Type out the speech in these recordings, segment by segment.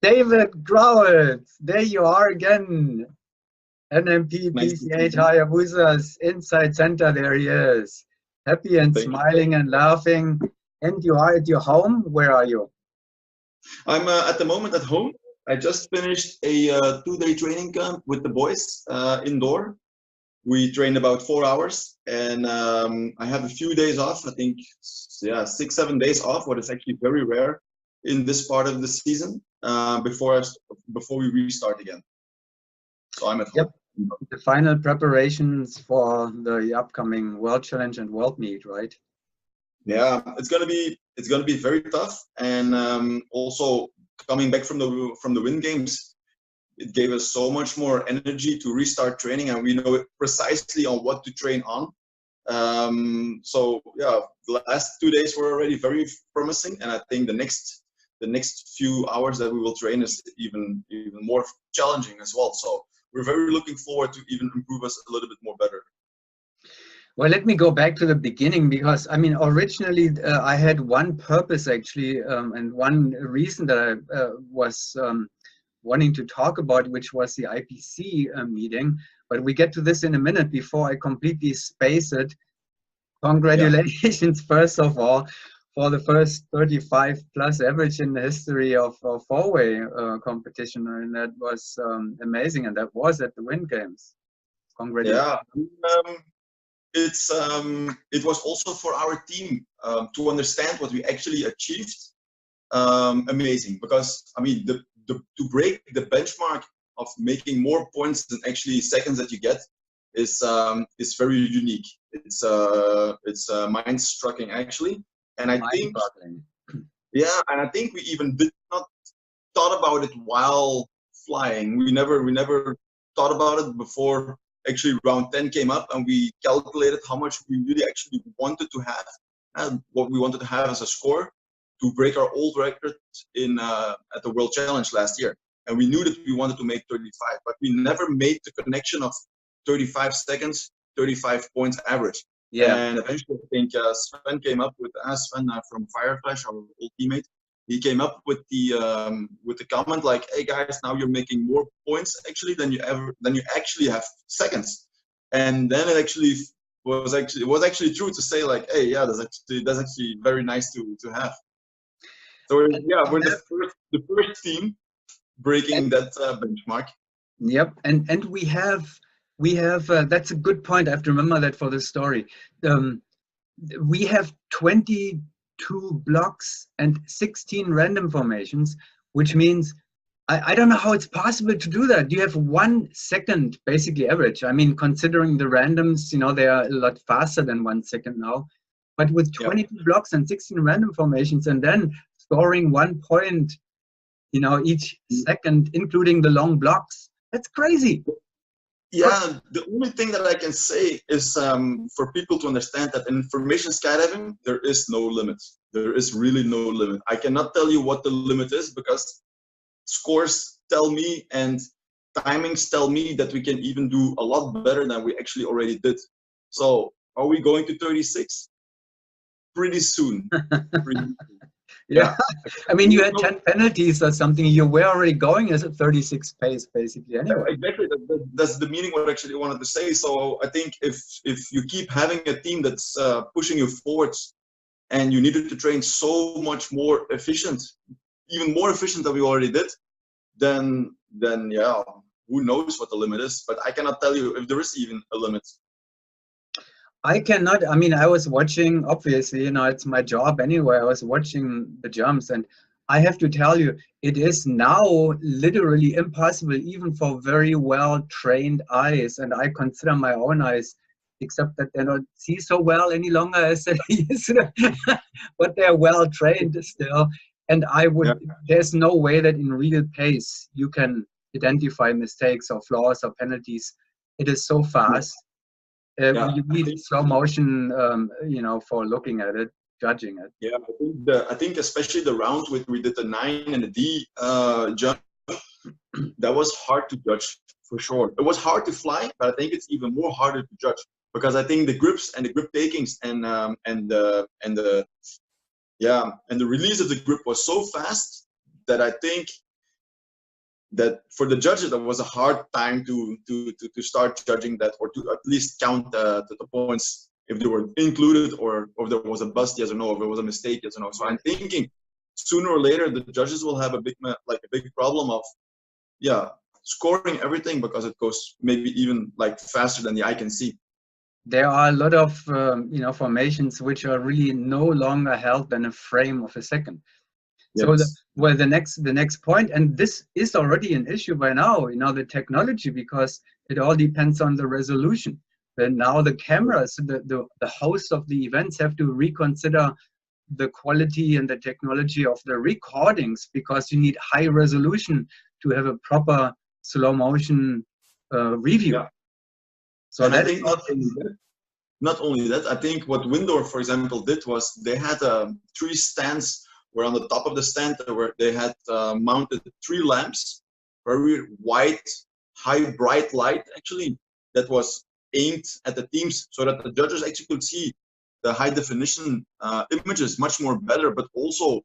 David Grauwels, there you are again. NMP Nice to see PCH you. Hayabusa's inside center. There he is, happy and Thank you. smiling and laughing. And you are at your home. Where are you? I'm at the moment at home. I just finished a 2-day training camp with the boys indoor. We trained about 4 hours, and I have a few days off. I think, yeah, 6-7 days off, what is actually very rare in this part of the season before we restart again. So I'm at home. The final preparations for the upcoming World Challenge and World Meet, right? Yeah, it's gonna be very tough, and also coming back from the Win Games, it gave us so much more energy to restart training, and we know precisely on what to train on. So yeah, the last 2 days were already very promising, and I think the next few hours that we will train is even more challenging as well. So we're very looking forward to even improve us a little bit more better. Well, let me go back to the beginning, because I mean, originally I had one purpose actually, and one reason that I was wanting to talk about, which was the IPC meeting. But we get to this in a minute. Before I completely space it, congratulations, yeah. First of all, for the first 35 plus average in the history of four-way competition, and that was amazing, and that was at the Win Games. Congratulations. Yeah. It was also for our team to understand what we actually achieved. Amazing, because I mean, to break the benchmark of making more points than actually seconds that you get is very unique. It's mind-striking actually, and I think, yeah, and I think we even did not thought about it while flying. We never thought about it before. Actually, round 10 came up, and we calculated how much we really actually wanted to have, and what we wanted to have as a score to break our old record in at the World Challenge last year. And we knew that we wanted to make 35, but we never made the connection of 35 seconds, 35 points average. Yeah. And eventually, I think Sven came up with Sven from Fireflash, our old teammate. He came up with the comment like, "Hey guys, now you're making more points actually than you actually have seconds." And then it actually was actually true to say like, "Hey, yeah, that's actually very nice to have." So yeah, we're the first team breaking that benchmark. Yep, and we have that's a good point. I have to remember that for the story. We have 22 blocks and 16 random formations, which means I don't know how it's possible to do that. You have 1 second basically average. I mean, considering the randoms, you know, they are a lot faster than 1 second now. But with 22 blocks and 16 random formations, and then scoring 1 point, you know, each second, including the long blocks, that's crazy. Yeah, the only thing that I can say is for people to understand that in information skydiving, there is no limit. There is really no limit. I cannot tell you what the limit is, because scores tell me and timings tell me that we can even do a lot better than we actually already did. So are we going to 36? Pretty soon. Yeah, I mean, you had 10 penalties or something. You were already going as a 36 pace, basically. Anyway, exactly. That's the meaning what I actually wanted to say. So I think if you keep having a team that's pushing you forwards, and you needed to train so much more efficient, even more efficient than we already did, then yeah, who knows what the limit is? But I cannot tell you if there is even a limit. I cannot. I mean, I was watching, obviously, you know, it's my job anyway. I was watching the jumps, and I have to tell you, it is now literally impossible, even for very well trained eyes. And I consider my own eyes, except that they don't see so well any longer as they used to, but they're well trained still. And I would, there's no way that in real pace you can identify mistakes or flaws or penalties. It is so fast. You need slow motion, you know, for looking at it, judging it. Yeah, I think especially the rounds we did the 9 and the D jump, that was hard to judge for sure. It was hard to fly, but I think it's even more harder to judge, because I think the grips and the grip takings and the release of the grip was so fast that I think that for the judges, that was a hard time to start judging that, or to at least count the points if they were included, or if there was a bust, yes or no, if there was a mistake, yes or no. So I'm thinking sooner or later the judges will have a big problem of scoring everything, because it goes maybe even like faster than the eye can see. There are a lot of formations which are really no longer held than a frame of a second. So Yes. the next point, and this is already an issue by now, the technology, because it all depends on the resolution. But now the cameras, the hosts of the events have to reconsider the quality and the technology of the recordings, because you need high resolution to have a proper slow motion review. Yeah. So and I think not only that, I think what Windor, for example, did was they had 3 stands where on the top of the stand they had mounted 3 lamps, very white, high bright light actually, that was aimed at the teams, so that the judges actually could see the high definition images much more better, but also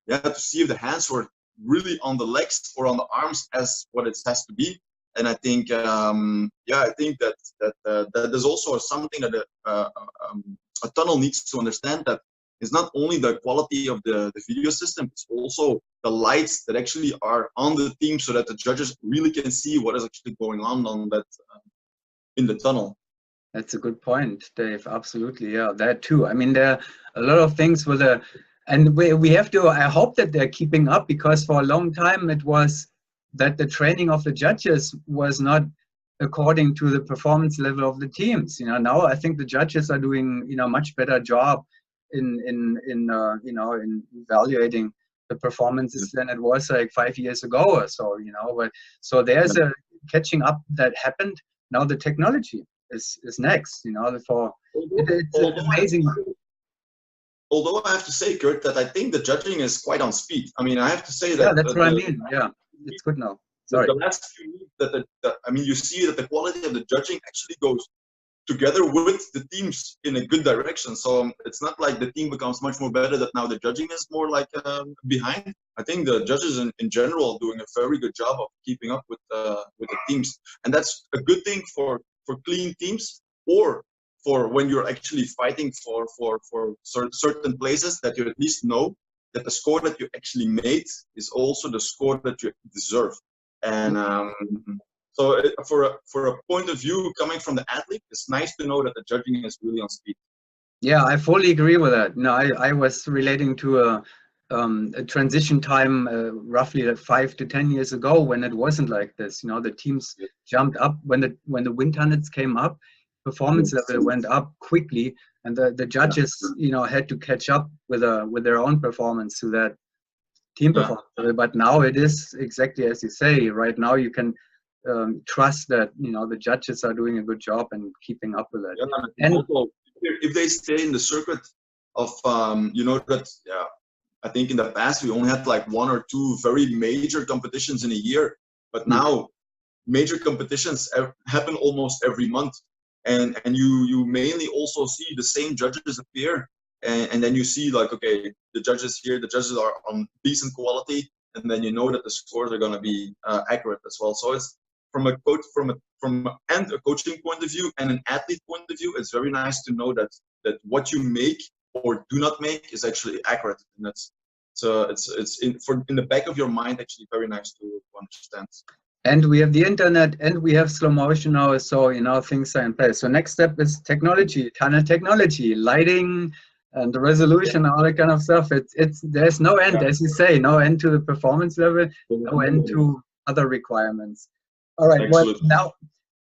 to see if the hands were really on the legs or on the arms as what it has to be. And I think I think that is also something that a tunnel needs to understand, that it's not only the quality of the video system, it's also the lights that actually are on the team, so that the judges really can see what is actually going on that in the tunnel. That's a good point, Dave. Absolutely, yeah, that too. I mean, there are a lot of things with and we have to. I hope that they're keeping up, because for a long time it was that the training of the judges was not according to the performance level of the teams. Now I think the judges are doing much better job in evaluating the performances than it was like 5 years ago or so. But so there's a catching up that happened. Now the technology is next. It's amazing. Although I have to say, Kurt, that I think the judging is quite on speed. I mean, I have to say that. Yeah, that's what I mean. Yeah, it's good now. Sorry. The last few weeks, you see that the quality of the judging actually goes together with the teams in a good direction. So it's not like the team becomes much more better, that now the judging is more like behind. I think the judges in general are doing a very good job of keeping up with the teams, and that's a good thing for clean teams, or for when you're actually fighting for certain places, that you at least know that the score that you actually made is also the score that you deserve. And so for a point of view coming from the athlete, it's nice to know that the judging is really on speed. Yeah, I fully agree with that. No, I was relating to a transition time roughly 5 to 10 years ago, when it wasn't like this. The teams jumped up when the wind tunnels came up, performance level went up quickly, and the judges had to catch up with their own performance to that team performance level. But now it is exactly as you say. Right now you can trust that the judges are doing a good job and keeping up with it. And also, if they stay in the circuit of I think in the past we only had like 1 or 2 very major competitions in a year, but now major competitions happen almost every month, and you mainly also see the same judges appear, and then you see like, okay, the judges are on decent quality, and then you know that the scores are going to be accurate as well. So it's from a coach, from a coaching point of view and an athlete point of view, it's very nice to know that what you make or do not make is actually accurate, and that's it's in the back of your mind, actually very nice to understand. And we have the internet, and we have slow motion now, so things are in place. So next step is technology, tunnel technology, lighting, and the resolution, all that kind of stuff. There's no end, as you say, no end to the performance level, no end to other requirements. All right. Well, now,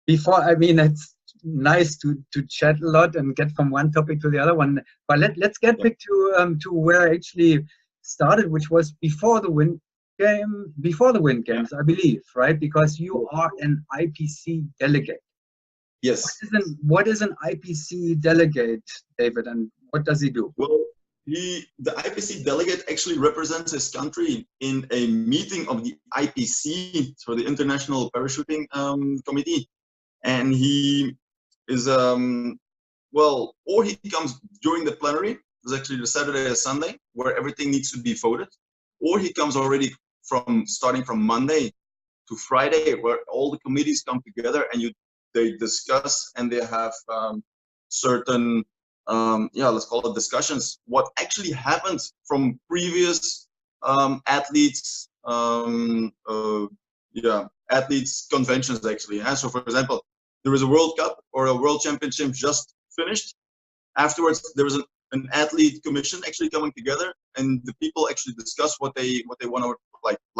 it's nice to chat a lot and get from one topic to the other one, but let's get back to where I actually started, which was before the wind games, I believe, right? Because you are an IPC delegate. Yes. What is an IPC delegate, David, and what does he do? Well, the IPC delegate actually represents his country in a meeting of the IPC, so the International Parachuting Committee, and he is or he comes during the plenary. It's actually the Saturday or Sunday where everything needs to be voted, or he comes already from starting from Monday to Friday, where all the committees come together and they discuss and they have certain let's call it discussions, what actually happened from previous athletes athletes conventions actually. And so for example, there was a World Cup or a World Championship just finished. Afterwards there was an athlete commission actually coming together, and the people actually discuss what they want to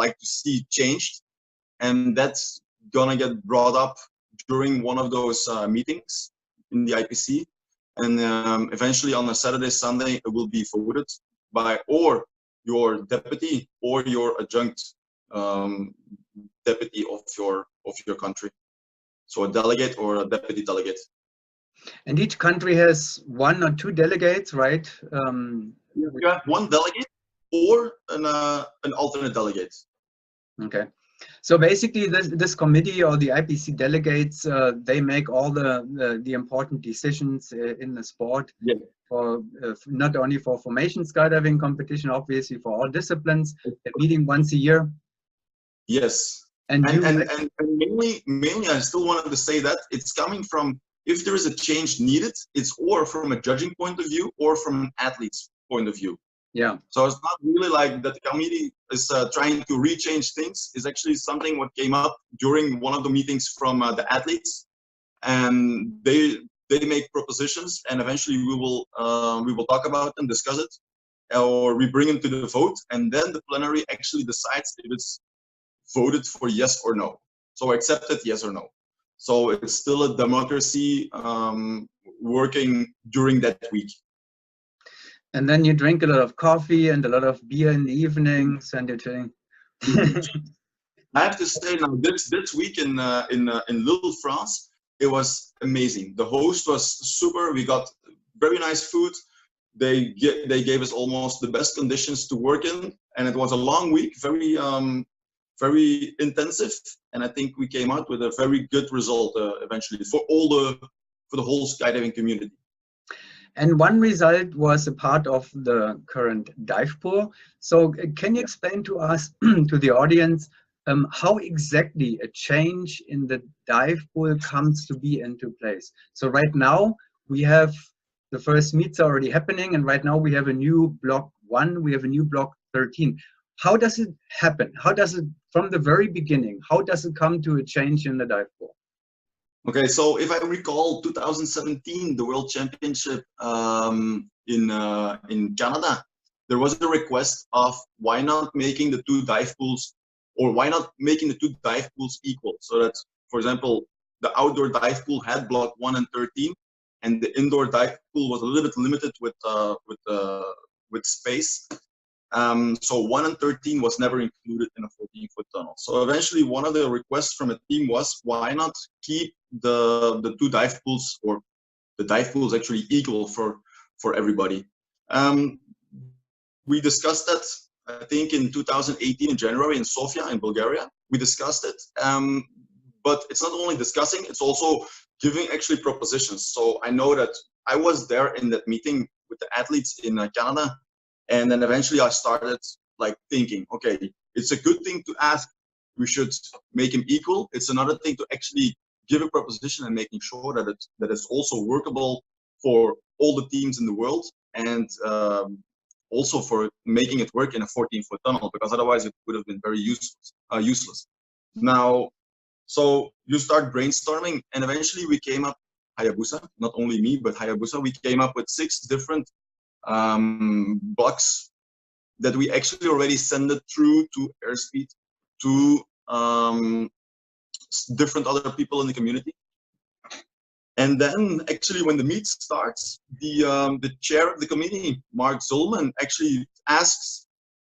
like to see changed, and that's gonna get brought up during one of those meetings in the IPC, and eventually on a Saturday, Sunday, it will be voted by or your deputy or your adjunct deputy of your country, so a delegate or a deputy delegate. And each country has 1 or 2 delegates, right? You have one delegate or an alternate delegate. Okay. So basically, this committee or the IPC delegates, they make all the important decisions in the sport. Yeah. For not only for formation skydiving competition, obviously for all disciplines. They're meeting once a year. Yes. And mainly, I still wanted to say that it's coming from, if there is a change needed, it's or from a judging point of view or from an athlete's point of view. Yeah. So it's not really like that the committee is trying to rechange things. It's actually something what came up during one of the meetings from the athletes, and they make propositions, and eventually we will talk about them, discuss it, or we bring them to the vote, and then the plenary actually decides if it's voted for yes or no. So accepted, yes or no. So it's still a democracy working during that week. And then you drink a lot of coffee and a lot of beer in the evenings, and you're chilling. I have to say now, this week in Lille, France, it was amazing. The host was super. We got very nice food. They gave us almost the best conditions to work in, and it was a long week, very intensive. And I think we came out with a very good result eventually for the whole skydiving community. And one result was a part of the current dive pool. So can you explain to us, to the audience, how exactly a change in the dive pool comes to be into place? So right now we have the first meets already happening, and right now we have a new block 1, we have a new block 13. How does it happen? How does it, from the very beginning, how does it come to a change in the dive pool? Okay, so if I recall 2017, the World Championship in Canada, there was a request of why not making the 2 dive pools, or why not making the 2 dive pools equal? So that, for example, the outdoor dive pool had block 1 and 13, and the indoor dive pool was a little bit limited with space. So 1 and 13 was never included in a 14-foot tunnel. So eventually one of the requests from a team was, why not keep the 2 dive pools, or the dive pools actually equal for everybody? We discussed that, I think in 2018 in January in Sofia in Bulgaria. We discussed it, but it's not only discussing, it's also giving actually propositions. So I know that I was there in that meeting with the athletes in Canada. And then eventually I started like thinking, okay, it's a good thing to ask, we should make him equal. It's another thing to actually give a proposition and making sure that it's also workable for all the teams in the world, and also for making it work in a 14-foot tunnel, because otherwise it would have been very useless. Now, so you start brainstorming, and eventually we came up, Hayabusa, not only me, but Hayabusa, we came up with 6 different blocks that we actually already send it through to Airspeed, to different other people in the community. And then actually when the meet starts, the chair of the committee, Mark Zulman, actually asks,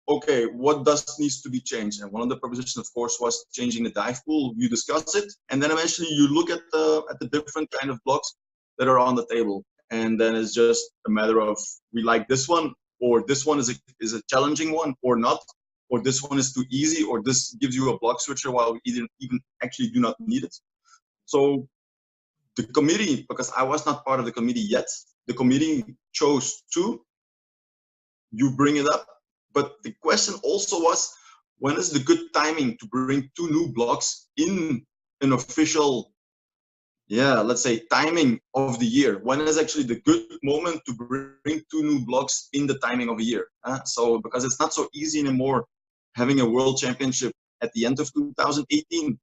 okay, what needs to be changed? And one of the propositions, of course, was changing the dive pool. You discuss it, and then eventually you look at the different kind of blocks that are on the table. And then it's just a matter of, we like this one, or this one is a challenging one, or not, or this one is too easy, or this gives you a block switcher while we even actually do not need it. So the committee, because I was not part of the committee yet, the committee chose to, you bring it up. But the question also was, when is the good timing to bring 2 new blocks in an official, let's say, timing of the year? When is actually the good moment to bring 2 new blocks in the timing of a year? So because it's not so easy anymore having a world championship at the end of 2018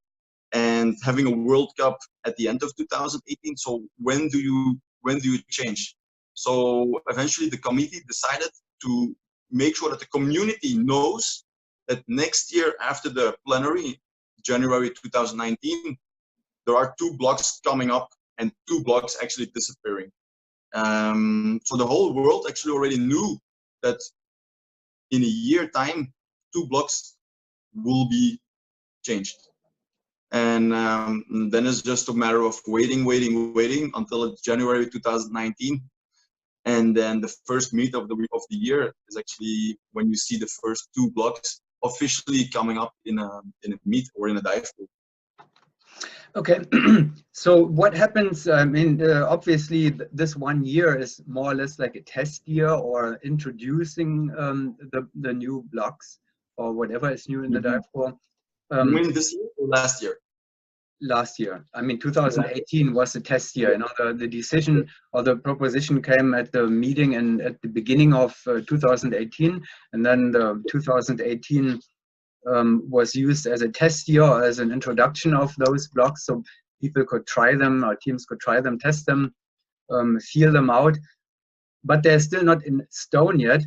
and having a World Cup at the end of 2018. So when do you change? So eventually the committee decided to make sure that the community knows that next year after the plenary, January 2019, there are 2 blocks coming up and 2 blocks actually disappearing. So the whole world actually already knew that in a year time, 2 blocks will be changed. And then it's just a matter of waiting until it's January 2019. And then the first meet of the year is actually when you see the first 2 blocks officially coming up in a meet or in a dive pool. Okay, so what happens? I mean, obviously, this 1 year is more or less like a test year or introducing the new blocks or whatever is new in the dive pool. You mean this year or last year? Last year. I mean, 2018 was the test year. You know, the decision or the proposition came at the meeting and at the beginning of 2018, and then the 2018 was used as a test year, or as an introduction of those blocks, so people could try them, or teams could try them, test them, feel them out. But they're still not in stone yet.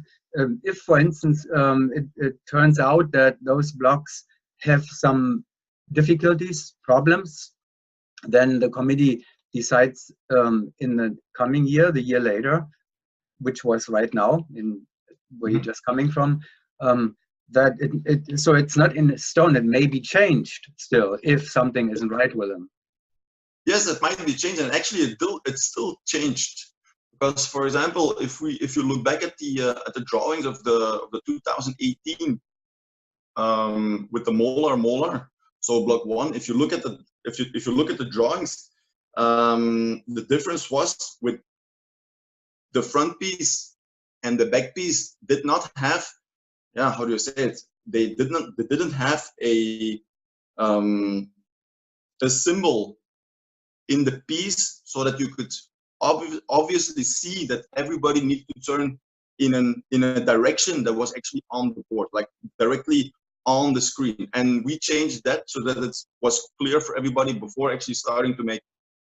If, for instance, it turns out that those blocks have some difficulties, problems, then the committee decides in the coming year, the year later, which was right now, in where you're just coming from, that so it's not in stone. It may be changed still if something isn't right with them. Yes, it might be changed, and actually it's still changed. Because, for example, if you look back at the drawings of the 2018 with the molar, so block 1, if you look at the drawings, the difference was with the front piece and the back piece did not have, how do you say it? They didn't have a symbol in the piece so that you could obviously see that everybody needs to turn in a direction that was actually on the board, like directly on the screen. And we changed that so that it was clear for everybody before actually starting to make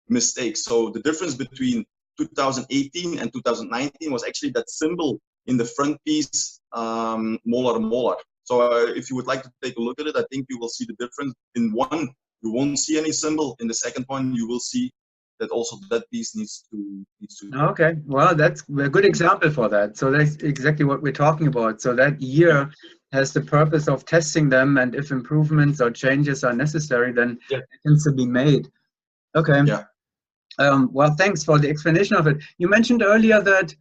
mistakes. So the difference between 2018 and 2019 was actually that symbol in the front piece, molar. So if you would like to take a look at it, I think you will see the difference. In one, you won't see any symbol. In the second one, you will see that also that piece needs to. Okay, well, that's a good example for that. So that's exactly what we're talking about. So that year has the purpose of testing them, and if improvements or changes are necessary, then it needs to be made. Okay. Yeah. Well, thanks for the explanation of it. You mentioned earlier that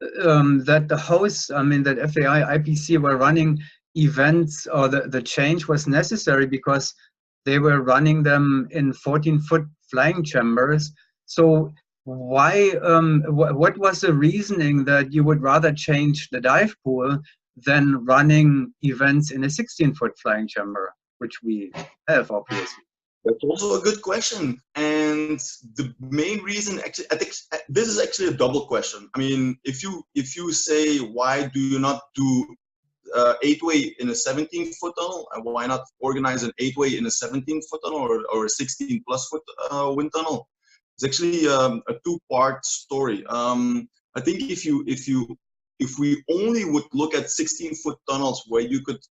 that the hosts, I mean, that FAI, IPC were running events, or the change was necessary because they were running them in 14-foot flying chambers. So why, what was the reasoning that you would rather change the dive pool than running events in a 16-foot flying chamber, which we have, obviously? That's also a good question. And the main reason, actually, I think this is actually a double question. I mean, if you say, why do you not do 8-way in a 17-foot tunnel, and why not organize an 8-way in a 17-foot tunnel or a 16+ foot wind tunnel? It's actually a 2-part story. I think if we only would look at 16-foot tunnels where you could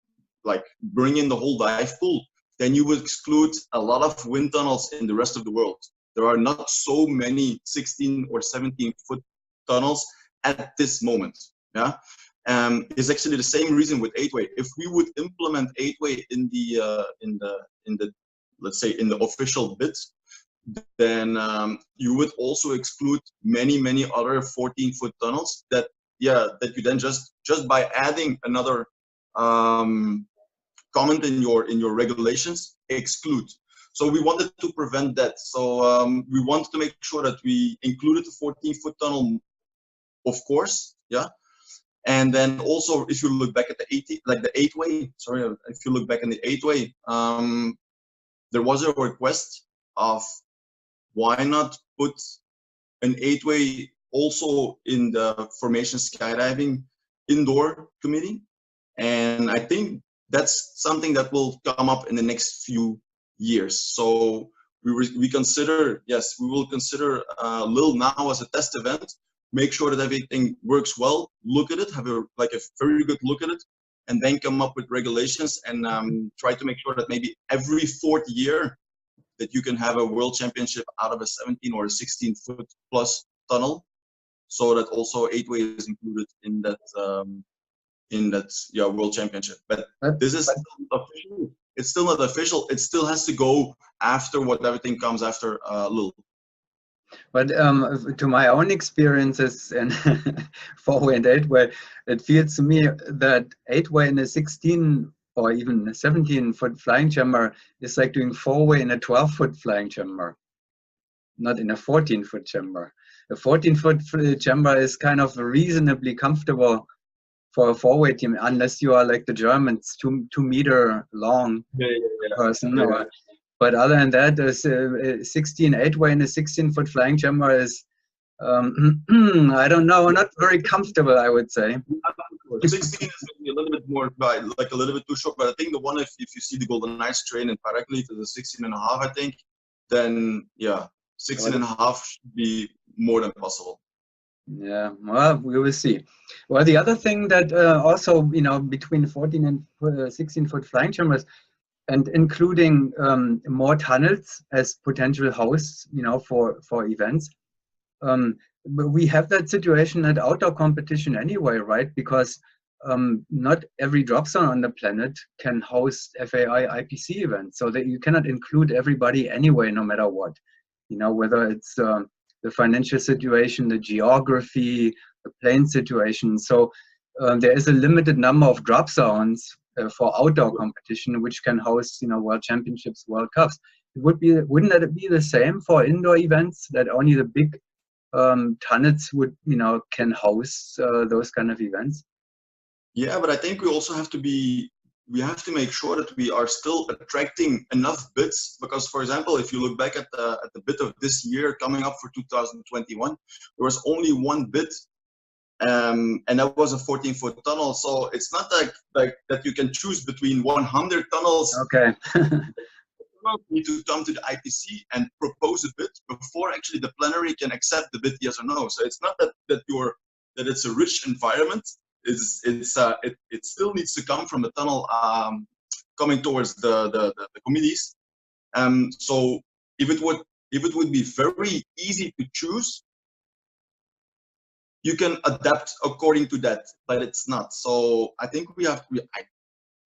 like bring in the whole dive pool, then you would exclude a lot of wind tunnels in the rest of the world. There are not so many 16 or 17-foot tunnels at this moment. Yeah, it's actually the same reason with 8-way. If we would implement 8-way in the let's say in the official bids, then you would also exclude many other 14-foot tunnels that you then just by adding another comment in your regulations exclude. So we wanted to prevent that. So we wanted to make sure that we included the 14-foot tunnel, of course, And then also, if you look back at the 80, like the 8-way, sorry, if you look back in the 8-way, there was a request of why not put an 8-way also in the formation skydiving indoor committee. And I think that's something that will come up in the next few years. So we consider, yes, we will consider Lille now as a test event, make sure that everything works well, look at it, have a very good look at it, and then come up with regulations and try to make sure that maybe every 4th year that you can have a world championship out of a 17 or a 16-foot plus tunnel, so that also 8-way is included in that world championship. But this is official. It's still not official. It still has to go after what everything comes after Lille. But to my own experiences in 4-way and 8-way, it feels to me that 8-way in a 16 or even a 17-foot flying chamber is like doing 4-way in a 12-foot flying chamber, not in a 14-foot chamber. A 14-foot chamber is kind of reasonably comfortable for a 4-way team, unless you are like the Germans, 2-meter long person. Or, but other than that, a 16 8-way in a 16-foot flying chamber is, I don't know, not very comfortable, I would say. 16 is maybe a little bit more, like a little bit too short. But I think the one, if you see the Golden Ice train in Paraclete, is a 16 and a half, I think. Then yeah, 16 and a half should be more than possible. Yeah, well, we will see. Well, the other thing that also, between 14 and 16-foot flying chambers, and including more tunnels as potential hosts, for events. We have that situation at outdoor competition anyway, right? Because not every drop zone on the planet can host FAI IPC events, so that you cannot include everybody anyway, no matter what. Whether it's the financial situation, the geography, the plane situation. So there is a limited number of drop zones for outdoor competition, which can host, world championships, World Cups. Wouldn't that be the same for indoor events, that only the big tunnels would, can host those kind of events? Yeah, but I think we also have to make sure that we are still attracting enough bids, because, for example, if you look back at the bid of this year coming up for 2021, there was only one bid. And that was a 14-foot tunnel. So it's not like that you can choose between 100 tunnels. Okay. You need to come to the IPC and propose a bid before actually the plenary can accept the bid, yes or no. So it's not that it's a rich environment. It still needs to come from the tunnel coming towards the committees. So if it would be very easy to choose, you can adapt according to that, but it's not. So I think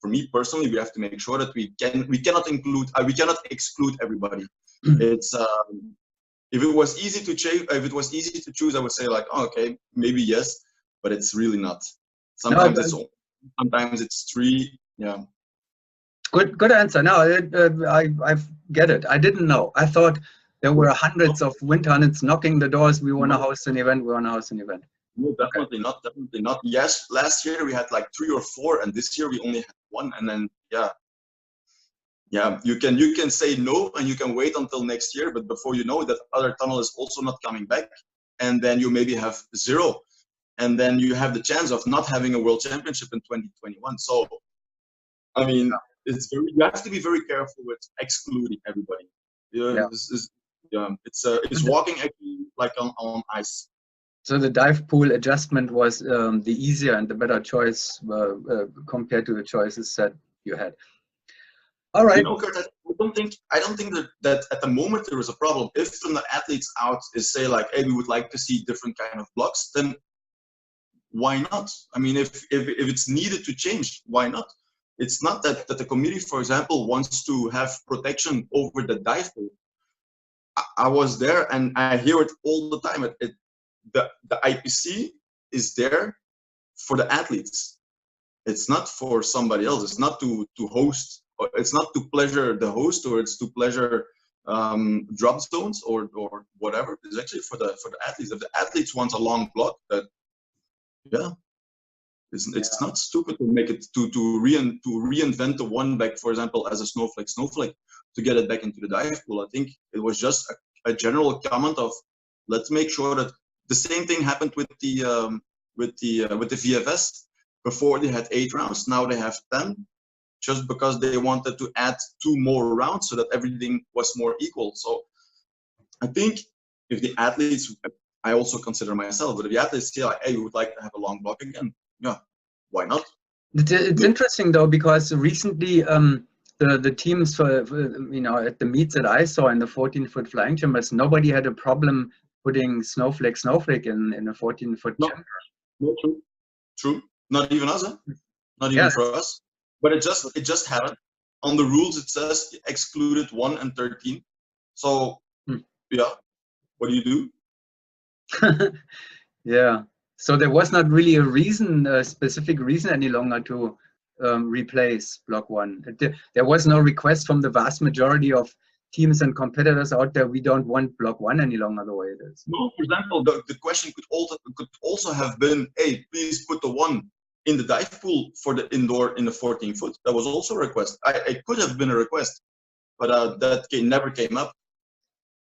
for me personally, we have to make sure that we cannot exclude everybody. It's if it was easy to choose, I would say like, oh, okay, maybe yes, but it's really not. Sometimes it's 3. Yeah. Good answer. No, I get it. I didn't know. I thought there were hundreds of wind tunnels knocking the doors. We want to host an event. We want to host an event. No, definitely not. Definitely not. Yes, last year we had like 3 or 4, and this year we only had 1. And then you can say no, and you can wait until next year. But before you know, that other tunnel is also not coming back, and then you maybe have 0, and then you have the chance of not having a world championship in 2021. So, I mean, you have to be very careful with excluding everybody. It's walking actually like on ice. So the dive pool adjustment was the easier and the better choice compared to the choices that you had. All right. Kurt, I don't think that at the moment there is a problem. If from the athletes out is say like, hey, we would like to see different kind of blocks, then why not? I mean, if it's needed to change, why not? It's not that the committee, for example, wants to have protection over the dive pool. I was there and I hear it all the time. The IPC is there for the athletes. It's not for somebody else. It's not to host. It's not to pleasure the host, or it's to pleasure drop zones or whatever. It's actually for the athletes. If the athletes want a long block, It's not stupid to make it to reinvent the one back, for example, as a snowflake to get it back into the dive pool. I think it was just a general comment of let's make sure that the same thing happened with the VFS. Before they had 8 rounds, now they have 10, just because they wanted to add 2 more rounds so that everything was more equal. So I think if the athletes, I also consider myself, but if the athletes say like, hey, we would like to have a long block again, yeah, why not? It's interesting though, because recently the teams at the meets that I saw in the 14-foot flying chambers, nobody had a problem putting snowflake in a 14-foot chamber. No, true. Not even us, huh? Not even for us. But it just happened. On the rules it says excluded 1 and 13. So yeah, what do you do? Yeah. So there was not really a specific reason any longer to replace block 1. There was no request from the vast majority of teams and competitors out there. We don't want block 1 any longer the way it is. No, for example, the question could also have been, hey, please put the 1 in the dive pool for the indoor in the 14-foot. That was also a request. It could have been a request, but that never came up.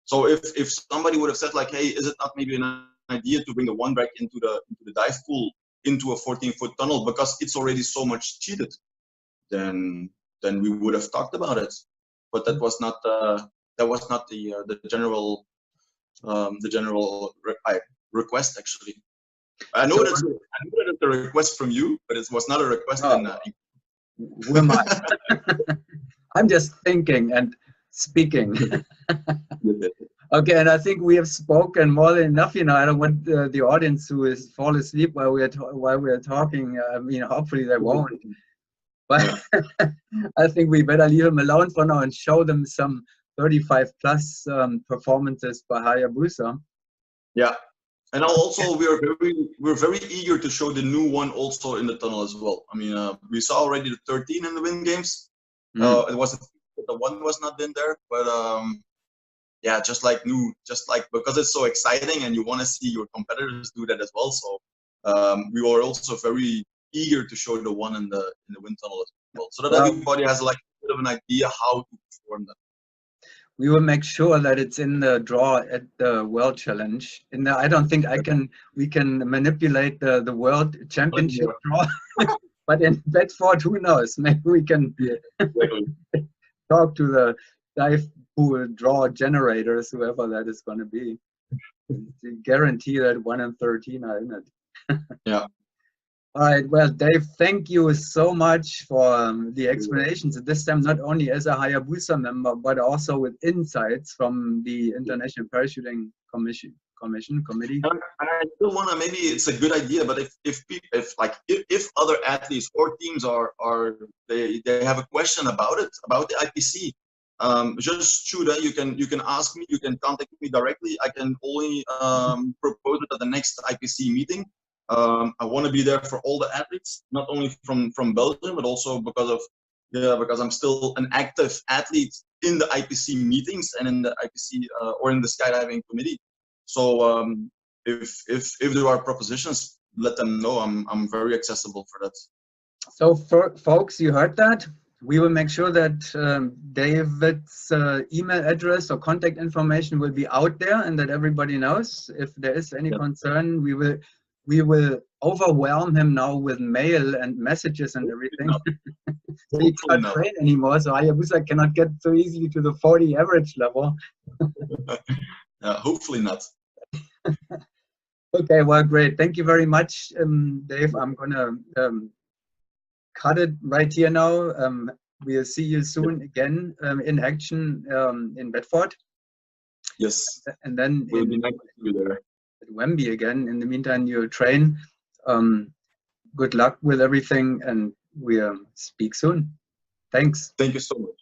So if somebody would have said like, hey, is it not maybe an idea to bring the 1 back into the dive pool into a 14-foot tunnel because it's already so much cheated, then we would have talked about it. But that was not the general request actually. I know that it's a request from you, but it was not a request. Who am I? I'm just thinking and speaking. Okay, and I think we have spoken more than enough. I don't want the audience to fall asleep while we are talking. I mean, hopefully they won't. But I think we better leave them alone for now and show them some 35 plus performances by Hayabusa. Yeah, and also we're very eager to show the new one also in the tunnel as well. I mean, we saw already the 13 in the win games. It wasn't, the 1 was not in there, but yeah, just like because it's so exciting and you want to see your competitors do that as well. So we were also very eager to show the 1 in the wind tunnel as well, so that everybody has like a bit of an idea how to perform that. We will make sure that it's in the draw at the World Challenge. I don't think we can manipulate the World Championship draw, but in Bedford, who knows? Maybe we can talk to the dive pool draw generators, whoever that is going to be. To guarantee that 1 and 13 are in it. Yeah. All right, well, Dave, thank you so much for the explanations. This time, not only as a Hayabusa member, but also with insights from the International Parachuting Committee. And I still want to, maybe it's a good idea, but if other athletes or teams they have a question about the IPC, just shoot it. You can ask me. You can contact me directly. I can only propose it at the next IPC meeting. I want to be there for all the athletes, not only from Belgium, but also because I'm still an active athlete in the IPC meetings and in the IPC or in the skydiving committee. So if there are propositions, let them know. I'm very accessible for that. So folks, you heard that. We will make sure that David's email address or contact information will be out there and that everybody knows. If there is any concern, we will overwhelm him now with mail and messages and everything. So he can't train anymore, so Hayabusa cannot get so easily to the 40 average level. Hopefully not. Okay, well, great. Thank you very much, Dave. I'm gonna cut it right here now. We'll see you soon again in action in Bedford. Yes. And then we'll be nice to see you there. At Wemby again. In the meantime, you train. Good luck with everything, and we'll speak soon. Thanks. Thank you so much.